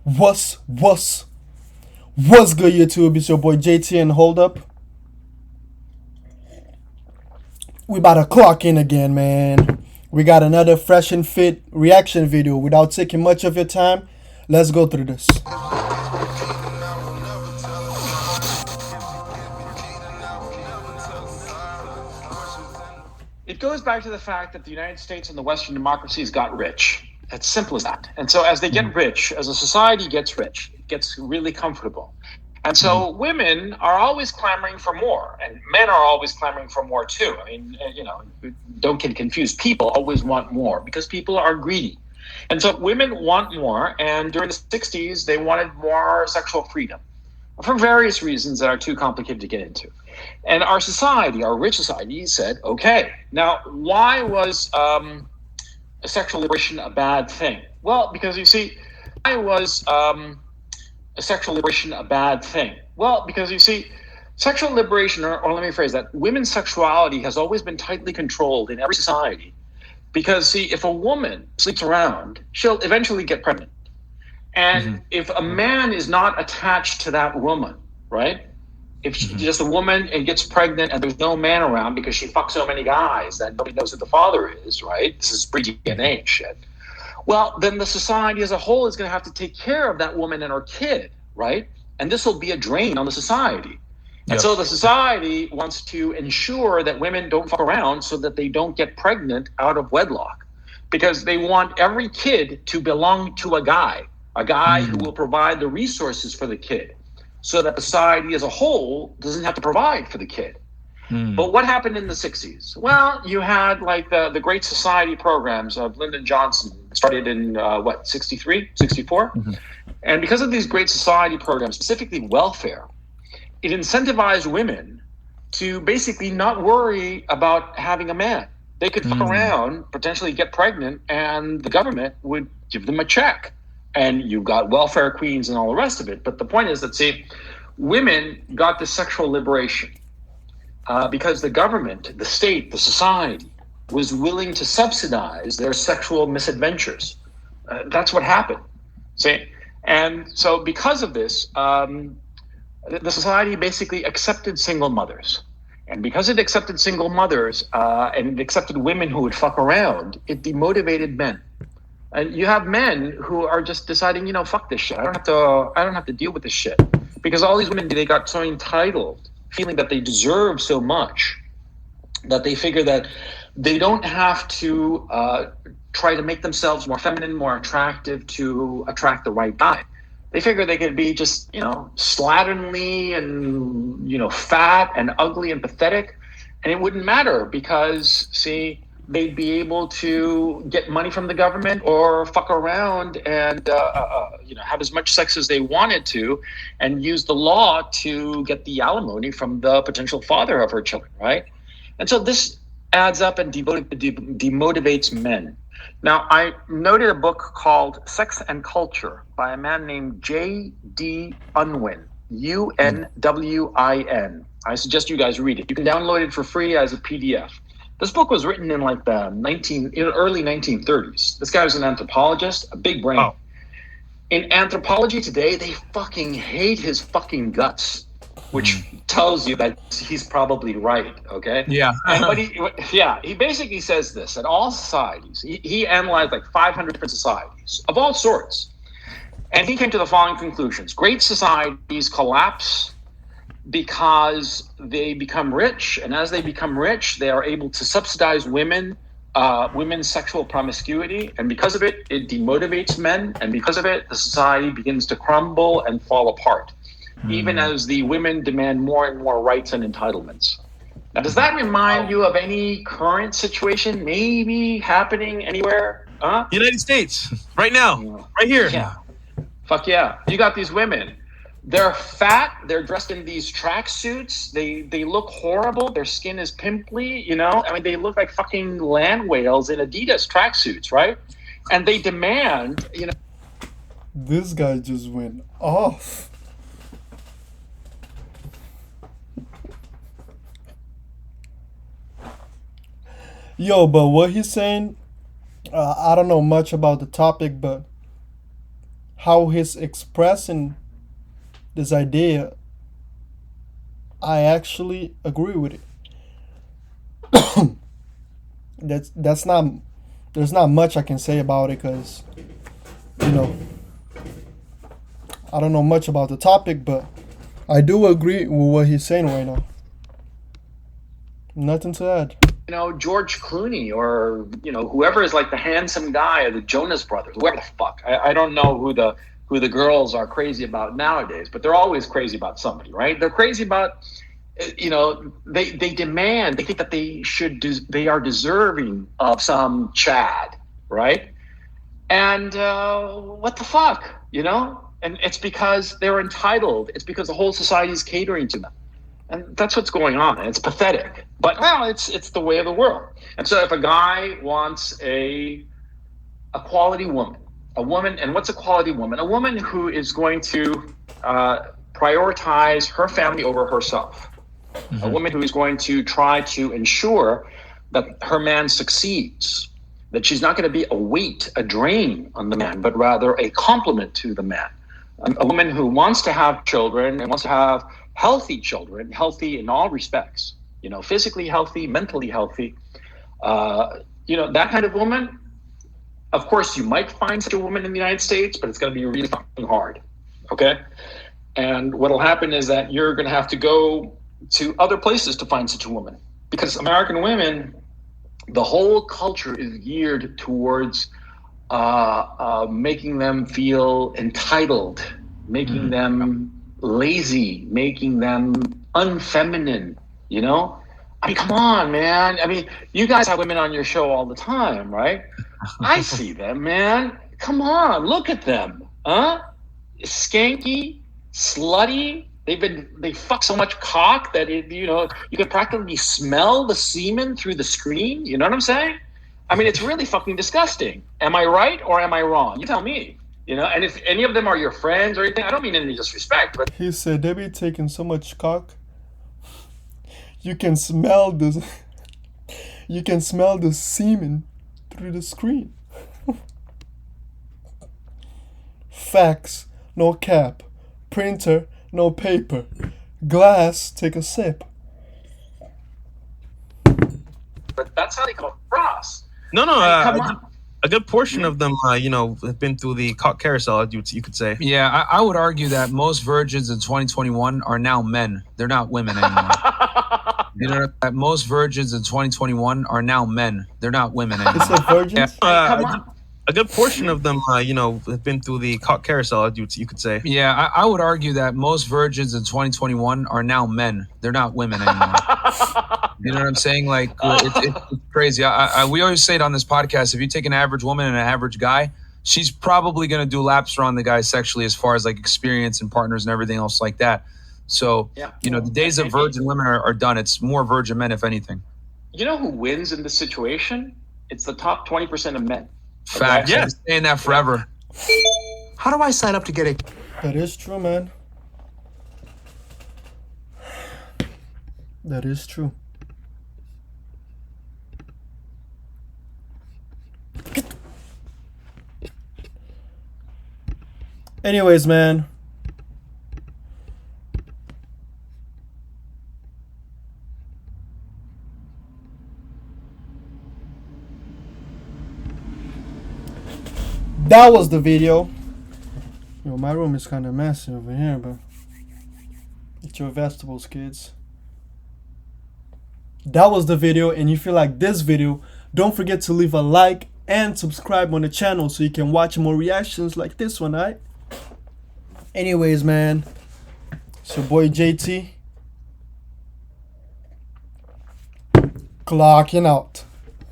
What's what's good, YouTube? It's your boy JT and Hold Up. We about to clock in again, man. We got another fresh and fit reaction video. Without taking much of your time, let's go through this. It goes back to the fact that the United States and the Western democracies got rich. It's simple as that. And so, as they get rich, as a society gets rich, it gets really comfortable. And so, women are always clamoring for more, and men are always clamoring for more too. I mean, don't get confused. People always want more because people are greedy. And so, women want more. And during the 60s, they wanted more sexual freedom for various reasons that are too complicated to get into. And our society, our rich society, said, okay. Now, why was sexual liberation a bad thing? Well, because you see, why was sexual liberation a bad thing? Well, because you see, sexual liberation, or let me phrase that, women's sexuality has always been tightly controlled in every society. Because, see, if a woman sleeps around, she'll eventually get pregnant. And if a man is not attached to that woman, right? If she's just a woman and gets pregnant and there's no man around because she fucks so many guys that nobody knows who the father is, right? This is pre-DNA shit. Well, then the society as a whole is going to have to take care of that woman and her kid, right? And this will be a drain on the society. And so the society wants to ensure that women don't fuck around so that they don't get pregnant out of wedlock, because they want every kid to belong to a guy who will provide the resources for the kid, so that society as a whole doesn't have to provide for the kid. But what happened in the 60s? Well, you had like the Great Society programs of Lyndon Johnson, started in 63, 64? And because of these Great Society programs, specifically welfare, it incentivized women to basically not worry about having a man. They could fuck around, potentially get pregnant, and the government would give them a check. And you got welfare queens and all the rest of it. But the point is that, see, women got this sexual liberation because the government, the state, the society was willing to subsidize their sexual misadventures. That's what happened. See? And so because of this, the society basically accepted single mothers. And because it accepted single mothers and it accepted women who would fuck around, it demotivated men. And you have men who are just deciding, fuck this shit. I don't have to deal with this shit. Because all these women, they got so entitled, feeling that they deserve so much, that they figure that they don't have to try to make themselves more feminine, more attractive to attract the right guy. They figure they could be just, slatternly and, fat and ugly and pathetic. And it wouldn't matter because, see, they'd be able to get money from the government or fuck around and have as much sex as they wanted to, and use the law to get the alimony from the potential father of her children, right? And so this adds up and demotivates men. Now, I noted a book called Sex and Culture by a man named J.D. Unwin, Unwin. I suggest you guys read it. You can download it for free as a PDF. This book was written in like the early 1930s. This guy was an anthropologist, a big brain. Oh. In anthropology today, they fucking hate his fucking guts, which tells you that he's probably right, okay? Yeah. But he basically says this, that all societies, he analyzed like 500 different societies of all sorts. And he came to the following conclusions. Great societies collapse because they become rich, and as they become rich, they are able to subsidize women's sexual promiscuity, and because of it, it demotivates men, and because of it, the society begins to crumble and fall apart, even as the women demand more and more rights and entitlements. Now, does that remind you of any current situation maybe happening anywhere? United States, right now, right here. Yeah. Fuck yeah. You got these women. They're fat. They're dressed in these tracksuits. They look horrible. Their skin is pimply, I mean, they look like fucking land whales in Adidas tracksuits, right? And they demand, This guy just went off. Yo, but what he's saying, I don't know much about the topic, but how he's expressing this idea, I actually agree with it. That's not there's not much I can say about it because you know I don't know much about the topic, but I do agree with what he's saying right now. Nothing to add. George Clooney or whoever is like the handsome guy or the Jonas Brothers, whoever the fuck. I don't know who the girls are crazy about nowadays, but they're always crazy about somebody, right? They're crazy about they demand, they think that they are deserving of some Chad, right? And what the fuck, And it's because they're entitled. It's because the whole society is catering to them. And that's what's going on. And it's pathetic. But, it's the way of the world. And so if a guy wants a quality woman, and what's a quality woman? A woman who is going to prioritize her family over herself. Mm-hmm. A woman who is going to try to ensure that her man succeeds, that she's not going to be a weight, a drain on the man, but rather a complement to the man. A woman who wants to have children and wants to have healthy children, healthy in all respects, physically healthy, mentally healthy. That kind of woman, of course, you might find such a woman in the United States, but it's going to be really fucking hard. Okay? And what will happen is that you're going to have to go to other places to find such a woman. Because American women, the whole culture is geared towards making them feel entitled, making them lazy, making them unfeminine, I mean, come on, man. I mean, you guys have women on your show all the time, right? I see them, man. Come on, look at them. Huh? Skanky, slutty. They fuck so much cock that you could practically smell the semen through the screen. You know what I'm saying? I mean, it's really fucking disgusting. Am I right or am I wrong? You tell me. And if any of them are your friends or anything, I don't mean any disrespect, but he said they be taking so much cock. You can smell the semen through the screen. Fax, no cap. Printer, no paper. Glass, take a sip. But that's how they come across. No. Come on. A good portion of them, have been through the cock carousel, you could say. Yeah, I would argue that most virgins in 2021 are now men. They're not women anymore. That most virgins in 2021 are now men. They're not women anymore. It's a virgins? Come on. A good portion of them, have been through the cock carousel, you could say. Yeah, I would argue that most virgins in 2021 are now men. They're not women anymore. You know what I'm saying? Like, it's crazy. We always say it on this podcast, if you take an average woman and an average guy, she's probably going to do laps around the guy sexually as far as like experience and partners and everything else like that. So, the days of virgin women are done. It's more virgin men, if anything. You know who wins in this situation? It's the top 20% of men. Fact. Yeah. I'm saying that forever. How do I sign up to get a... That is true, man. That is true. Anyways, man. That was the video. My room is kind of messy over here, but eat your vegetables, kids. That was the video, and if you like this video, don't forget to leave a like and subscribe on the channel so you can watch more reactions like this one, alright? Anyways, man, it's your boy JT. Clocking out.